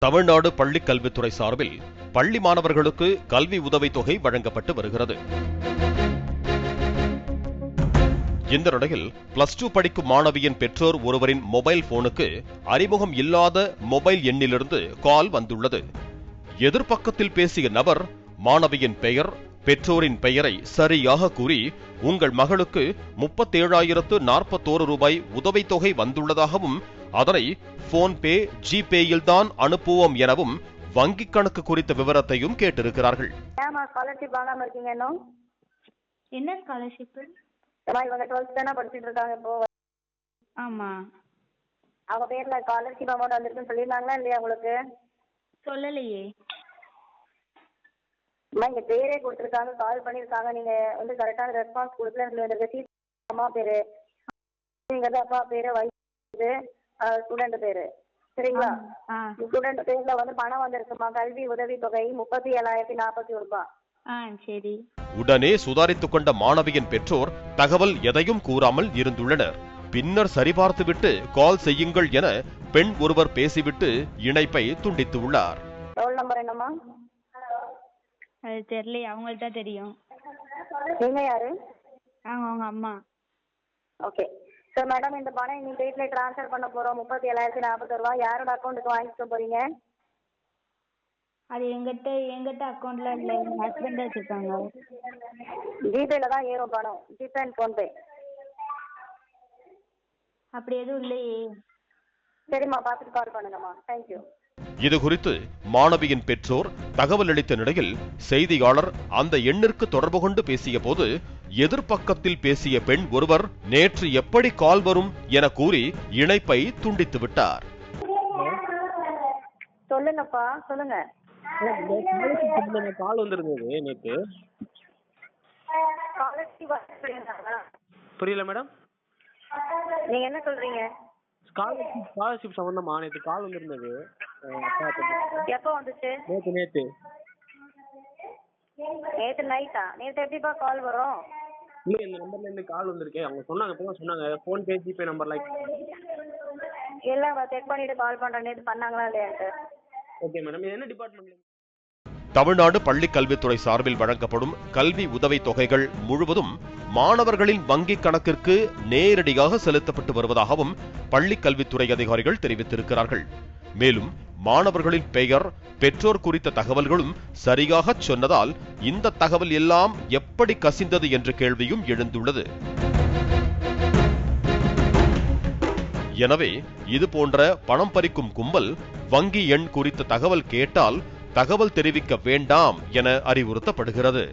தமிழ்நாடு பள்ளிக் கல்வித்துறை சார்பில் பள்ளி மாணவர்களுக்கு கல்வி உதவித்தொகை வழங்கப்பட்டு வருகிறது. இந்த நிலையில் +2 படிக்கும் மாணவியின் பெற்றோர் ஒருவரின் மொபைல் போனுக்கு அறிமுகம் இல்லாத மொபைல் எண்ணிலிருந்து கால் வந்துள்ளது. எதிர்பக்கத்தில் பேசிய நபர் மாணவியின் பெயர், பெற்றோரின் பெயரை சரியாக கூறி, உங்கள் மகளுக்கு 37,041 ரூபாய் உதவித்தொகை வந்துள்ளதாகவும், அதனை போன்பே, ஜிபேயில் தான் அனுப்புவோம் எனவும் வங்கிக் கணக்கு குறித்த விவரத்தையும் கேட்டிருக்கிறார்கள். என்ன ஸ்காலர்ஷிப்? இவங்க 12th தானே படிச்சுட்டு இருக்காங்க இப்போ. ஆமா. அவங்க பேர்ல ஸ்காலர்ஷிப் அமௌண்ட் வந்திருக்குன்னு சொல்லிருந்தாங்களா இல்லையா உங்களுக்கு? சொல்லலையே. அம்மா இங்க பேரே கொடுத்துருக்காங்க, கால் பண்ணிருக்காங்க, நீங்க வந்து கரெக்டான ரெஸ்பான்ஸ் கொடுக்கல. அம்மா பேரு, அப்பா பேரு, வயசு, ஸ்டூடெண்ட் பேரு, சரிங்களா? ஸ்டூடெண்ட் பேர்ல வந்து பணம் வந்திருக்குமா, கல்வி உதவி தொகை 37,041 ரூபாய். சரி. உடனே சுதாரித்துக் கொண்ட மாணவியின் பெற்றோர் தகவல் எதையும் கூறாமல் இருந்துள்ளனர். பின்னர் சரிபார்த்துவிட்டு கால் செய்யுங்கள் என பெண் ஒருவர் பேசிவிட்டு இணைப்பை துண்டித்துள்ளார். ரோல் நம்பர் என்னம்மா? அது தெரியல, அவங்களுக்கு தான் தெரியும். நீங்க யாரு? அவங்க அம்மா. Okay sir. மேடம், இந்த பணம் இன்னைக்கு டேட்ல டிரான்ஸ்ஃபர் பண்ண போறோம். 37,041 ரூபாய். யாரோட அக்கௌண்ட்டுக்கு வாங்கிக்க போறீங்க? அது எங்கிட்ட அக்கௌண்ட்ல இல்ல, எங்க ஹஸ்பண்ட் வச்சிருக்காங்க. ஜிபேல தான் ஏறும் பணம். ஜிபே அண்ட் போன்பே அப்படி எதுவும் இல்லையே. சரிம்மா, பார்த்துட்டு கால் பண்ணுங்கம்மா. தேங்க்யூ. இது குறித்து மாணவியின் பெற்றோர் தகவல் அளித்த நிலையில் செய்தியாளர் அந்த எண்ணிற்கு தொடர்பு கொண்டு பேசிய போது, எதிர்பக்கத்தில் பேசிய பெண் ஒருவர் நேற்று எப்படி கால் வரும் என கூறி இணைப்பை துண்டித்து விட்டார். சொல்லுங்கப்பா, சொல்லுங்க. கால் வந்திருந்தது நேற்று. புரியல மேடம், நீங்க என்ன சொல்றீங்க? ஸ்காலர்ஷிப் சம்பந்தமா நேற்று கால் வந்திருந்தது. எப்போ வந்துச்சு? நேற்று நைட்டா? நேற்று எப்படிப்பா கால் வரும்? இல்ல, இந்த நம்பர்ல இருந்து கால் வந்திருக்கேன். அவங்க சொன்னாங்க போன்பே, ஜிபே நம்பர்ல எல்லாம் செக் பண்ணிட்டு கால் பண்றேன். நேற்று பண்ணாங்களா இல்லையான்ட்டு. Okay madam. என்ன டிபார்ட்மெண்ட்ல? தமிழ்நாடு பள்ளிக் கல்வித்துறை சார்பில் வழங்கப்படும் கல்வி உதவி தொகைகள் முழுவதும் மாணவர்களின் வங்கிக் கணக்கிற்கு நேரடியாக செலுத்தப்பட்டு வருவதாகவும் பள்ளிக் கல்வித்துறை அதிகாரிகள் தெரிவித்திருக்கிறார்கள். மேலும் மாணவர்களின் பெயர், பெற்றோர் குறித்த தகவல்களும் சரியாக சொன்னதால் இந்த தகவல் எல்லாம் எப்படி கசிந்தது என்ற கேள்வியும் எழுந்துள்ளது. எனவே இது போன்ற பணம் பறிக்கும் கும்பல் வங்கி எண் குறித்த தகவல் கேட்டால் தகவல் தெரிவிக்க வேண்டாம் என அறிவுறுத்தப்படுகிறது.